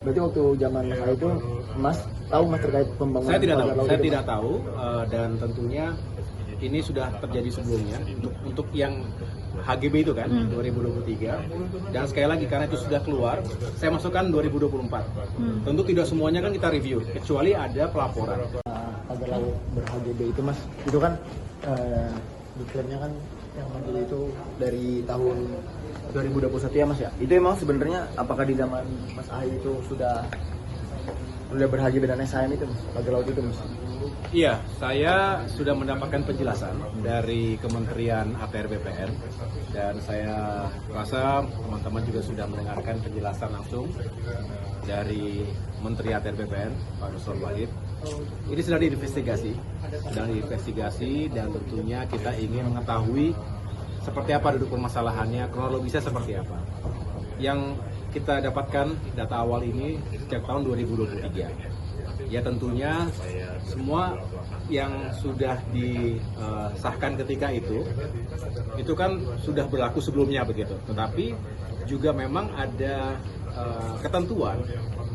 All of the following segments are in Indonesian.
Berarti waktu zaman saya itu, Mas tahu Mas terkait pembangunan? Saya tidak tahu, dan tentunya ini sudah terjadi sebelumnya untuk yang HGB itu kan 2023, dan sekali lagi karena itu sudah keluar, saya masukkan 2024. Tentu tidak semuanya kan kita review, kecuali ada pelaporan. Pagar laut ber-HGB itu Mas, itu kan diklaimnya kan yang mandiri itu dari tahun 2021 ya Mas ya. Itu emang sebenarnya apakah di zaman Mas Ahy itu sudah ber-HGB dan SHM itu Mas, pagar laut itu Mas? Iya, saya sudah mendapatkan penjelasan dari Kementerian APR BPN, dan saya rasa teman-teman juga sudah mendengarkan penjelasan langsung dari Menteri APR BPN, Pak Nusron Wahid. Ini sedang diinvestigasi, dan tentunya kita ingin mengetahui seperti apa duduk permasalahannya, kronologisnya seperti apa. Yang kita dapatkan data awal ini sejak tahun 2023. Ya tentunya semua yang sudah disahkan ketika itu kan sudah berlaku sebelumnya begitu. Tetapi juga memang ada ketentuan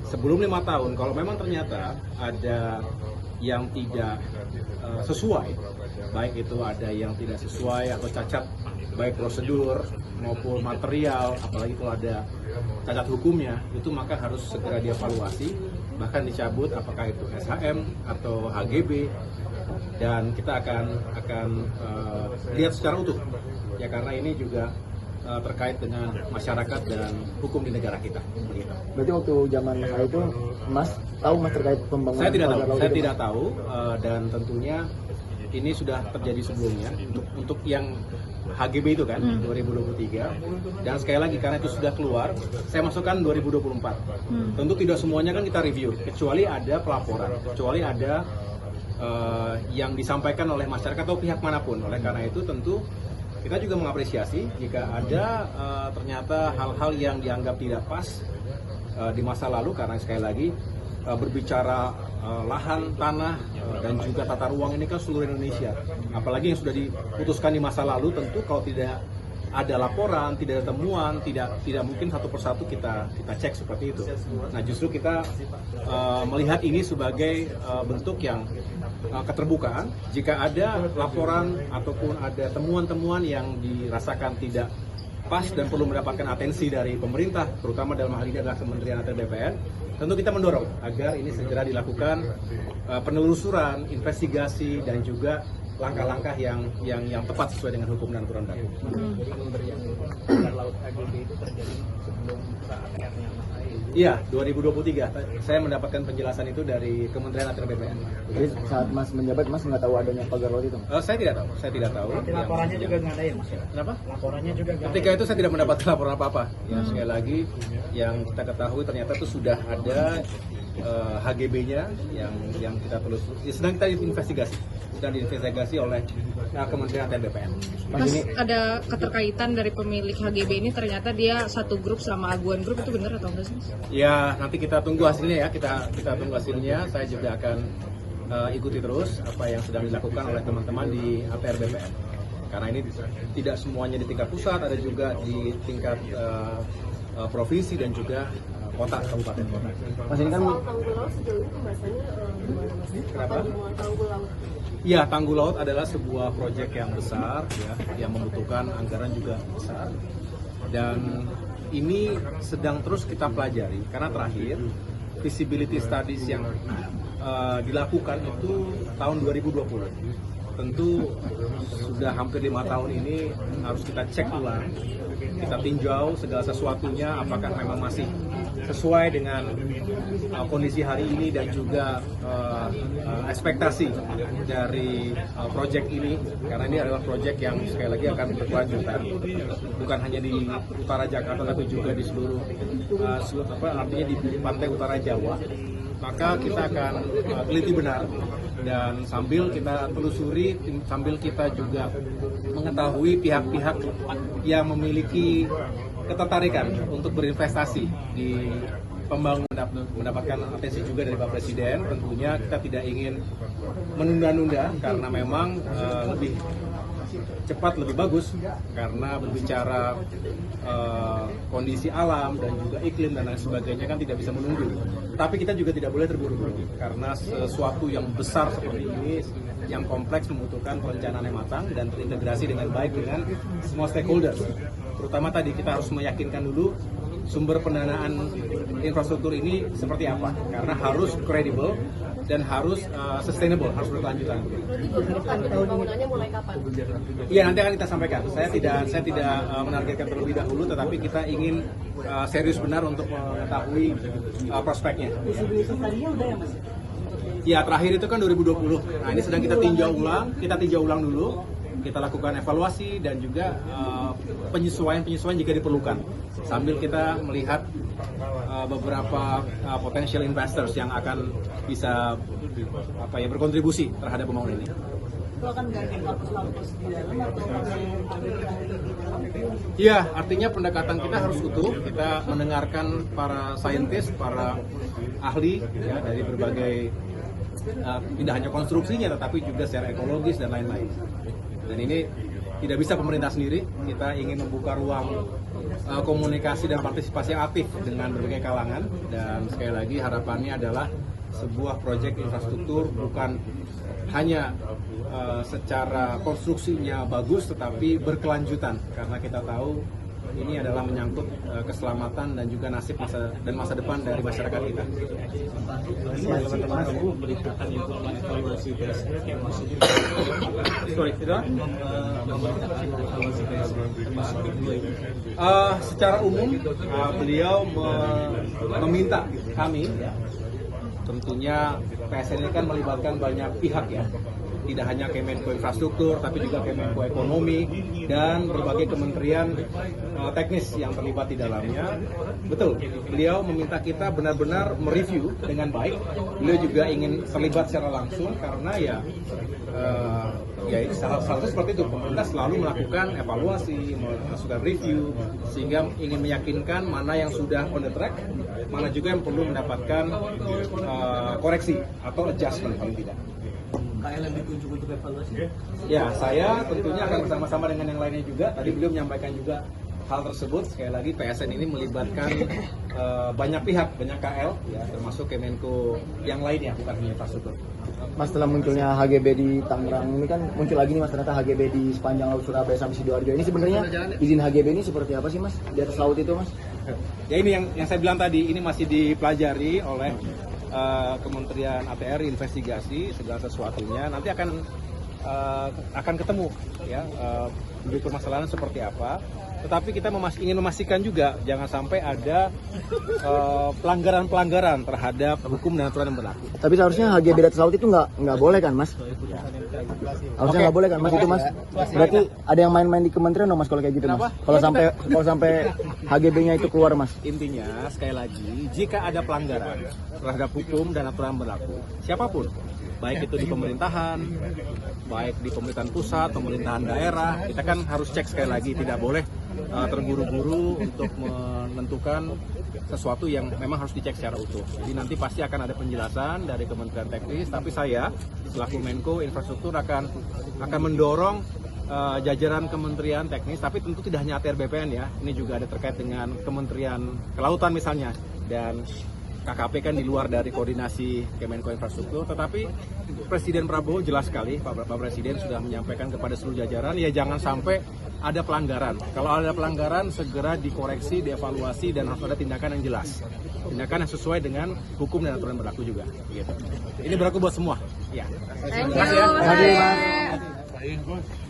sebelum 5 tahun, kalau memang ternyata ada yang tidak sesuai, baik itu ada yang tidak sesuai atau cacat baik prosedur maupun material, apalagi kalau ada cacat hukumnya, itu maka harus segera dievaluasi, bahkan dicabut apakah itu SHM atau HGB, dan kita akan lihat secara utuh ya, karena ini juga terkait dengan masyarakat dan hukum di negara kita. Begitu. Berarti waktu zaman saya itu, Mas tahu Mas terkait pembangunan? Saya tidak tahu, dan tentunya ini sudah terjadi sebelumnya untuk yang HGB itu kan 2023, dan sekali lagi karena itu sudah keluar, saya masukkan 2024. Tentu tidak semuanya kan kita review, kecuali ada pelaporan, kecuali ada yang disampaikan oleh masyarakat atau pihak manapun. Oleh karena itu tentu kita juga mengapresiasi jika ada ternyata hal-hal yang dianggap tidak pas di masa lalu, karena sekali lagi berbicara lahan, tanah, dan juga tata ruang ini kan seluruh Indonesia. Apalagi yang sudah diputuskan di masa lalu, tentu kalau tidak ada laporan, tidak ada temuan, tidak mungkin satu persatu kita cek seperti itu. Nah justru kita melihat ini sebagai bentuk yang keterbukaan. Jika ada laporan ataupun ada temuan-temuan yang dirasakan tidak pas dan perlu mendapatkan atensi dari pemerintah, terutama dalam hal ini adalah Kementerian APR BPN, tentu kita mendorong agar ini segera dilakukan penelusuran, investigasi, dan juga langkah-langkah yang tepat sesuai dengan hukum dan aturan baku. Jadi pemberian pagar laut HGB itu terjadi sebelum APR-nya Mas Ahy? Iya, 2023. Saya mendapatkan penjelasan itu dari Kementerian APR BPN. Jadi saat Mas menjabat, Mas nggak tahu adanya pagar laut itu? Saya tidak tahu. Laporannya juga nggak ada ya Mas? Kenapa? Laporannya juga nggak ada. Ketika itu saya tidak mendapatkan laporan apa-apa. Ya, sekali lagi yang kita ketahui ternyata itu sudah ada HGB-nya yang kita telusuri. Sedang kita diinvestigasi oleh Kementerian APR BPN. Mas, ada keterkaitan dari pemilik HGB ini, ternyata dia satu grup sama Aguan Group, itu benar atau enggak sih Mas? Ya, nanti kita tunggu hasilnya ya. Kita tunggu hasilnya. Saya juga akan ikuti terus apa yang sedang dilakukan oleh teman-teman di APR BPN. Karena ini tidak semuanya di tingkat pusat, ada juga di tingkat provinsi dan juga kota, kabupaten kota. Mas ini kan Tanggul laut sejauh ini pembahasannya gimana Mas? Kenapa? Tanggul laut. Ya, tanggul laut adalah sebuah proyek yang besar ya, yang membutuhkan anggaran juga besar. Dan ini sedang terus kita pelajari, karena terakhir feasibility studies yang dilakukan itu tahun 2020. Tentu sudah hampir 5 tahun ini harus kita cek ulang, kita tinjau segala sesuatunya apakah memang masih sesuai dengan kondisi hari ini dan juga ekspektasi dari proyek ini, karena ini adalah proyek yang sekali lagi akan berkelanjutan, bukan hanya di utara Jakarta tapi juga di seluruh artinya di pantai utara Jawa. Maka kita akan teliti benar, dan sambil kita telusuri, sambil kita juga mengetahui pihak-pihak yang memiliki ketertarikan untuk berinvestasi di pembangunan, mendapatkan atensi juga dari Pak Presiden. Tentunya kita tidak ingin menunda-nunda, karena memang lebih cepat lebih bagus karena berbicara kondisi alam dan juga iklim dan lain sebagainya kan tidak bisa menunggu. Tapi kita juga tidak boleh terburu-buru karena sesuatu yang besar seperti ini yang kompleks membutuhkan perencanaan yang matang dan terintegrasi dengan baik dengan semua stakeholders. Terutama tadi kita harus meyakinkan dulu sumber pendanaan infrastruktur ini seperti apa, karena harus kredibel dan harus sustainable, harus berkelanjutan. Pembangunannya mulai kapan? Iya, nanti akan kita sampaikan. Saya tidak menargetkan terlebih dahulu, tetapi kita ingin serius benar untuk mengetahui prospeknya. Ya, terakhir itu kan 2020. Nah, ini sedang kita tinjau ulang dulu. Kita lakukan evaluasi dan juga penyesuaian jika diperlukan. Sambil kita melihat beberapa potential investors yang akan bisa berkontribusi terhadap pembangunan ini. Itu akan gandeng kampus-kampus di dalam atau Iya, artinya pendekatan kita harus utuh. Kita mendengarkan para saintis, para ahli ya, dari berbagai tidak hanya konstruksinya tetapi juga secara ekologis dan lain-lain. Dan ini tidak bisa pemerintah sendiri, kita ingin membuka ruang komunikasi dan partisipasi yang aktif dengan berbagai kalangan. Dan sekali lagi harapannya adalah sebuah proyek infrastruktur bukan hanya secara konstruksinya bagus tetapi berkelanjutan, karena kita tahu ini adalah menyangkut keselamatan dan juga nasib masa depan dari masyarakat kita. Secara umum beliau meminta kami, tentunya PSN ini kan melibatkan banyak pihak ya. Tidak hanya Kemenko Infrastruktur, tapi juga Kemenko Ekonomi dan berbagai kementerian teknis yang terlibat di dalamnya. Betul, beliau meminta kita benar-benar mereview dengan baik. Beliau juga ingin terlibat secara langsung karena ya salah seperti itu, pemerintah selalu melakukan evaluasi, melakukan review, sehingga ingin meyakinkan mana yang sudah on the track, mana juga yang perlu mendapatkan koreksi atau adjustment paling tidak. KLM ditunjuk untuk evaluasi? Ya, saya tentunya akan bersama-sama dengan yang lainnya juga. Tadi beliau menyampaikan juga hal tersebut. Sekali lagi PSN ini melibatkan banyak pihak, banyak KL, ya, termasuk Kemenko yang lainnya, bukan hanya infrastruktur. Mas, setelah munculnya HGB di Tangerang ini kan muncul lagi nih Mas, ternyata HGB di sepanjang laut Surabaya sampai Sidoarjo. Ini sebenarnya izin HGB ini seperti apa sih Mas di atas laut itu Mas? Ya, ini yang saya bilang tadi, ini masih dipelajari oleh Kementerian ATR, investigasi segala sesuatunya. Nanti akan ketemu ya permasalahan seperti apa. Tetapi kita ingin memastikan juga jangan sampai ada pelanggaran-pelanggaran terhadap hukum dan aturan yang berlaku. Tapi seharusnya HGB di atas laut itu nggak boleh kan Mas? Harusnya nggak boleh kan Mas itu Mas? Berarti ada yang main-main di kementerian dong Mas kalau kayak gitu Mas? Kalau sampai HGB-nya itu keluar Mas? Intinya sekali lagi, jika ada pelanggaran terhadap hukum dan aturan berlaku, siapapun, baik itu di pemerintahan, baik di pemerintahan pusat, pemerintahan daerah, kita kan harus cek sekali lagi, tidak boleh terburu-buru untuk menentukan sesuatu yang memang harus dicek secara utuh. Jadi nanti pasti akan ada penjelasan dari Kementerian Teknis, tapi saya selaku Menko Infrastruktur akan mendorong jajaran Kementerian Teknis, tapi tentu tidak hanya ATR BPN ya, ini juga ada terkait dengan Kementerian Kelautan misalnya, dan KKP kan di luar dari koordinasi Kemenko Infrastruktur, tetapi Presiden Prabowo jelas sekali, Pak Presiden sudah menyampaikan kepada seluruh jajaran, ya jangan sampai ada pelanggaran. Kalau ada pelanggaran, segera dikoreksi, dievaluasi, dan harus ada tindakan yang jelas. Tindakan yang sesuai dengan hukum dan aturan berlaku juga. Gitu. Ini berlaku buat semua. Ya. Thank you, Mas.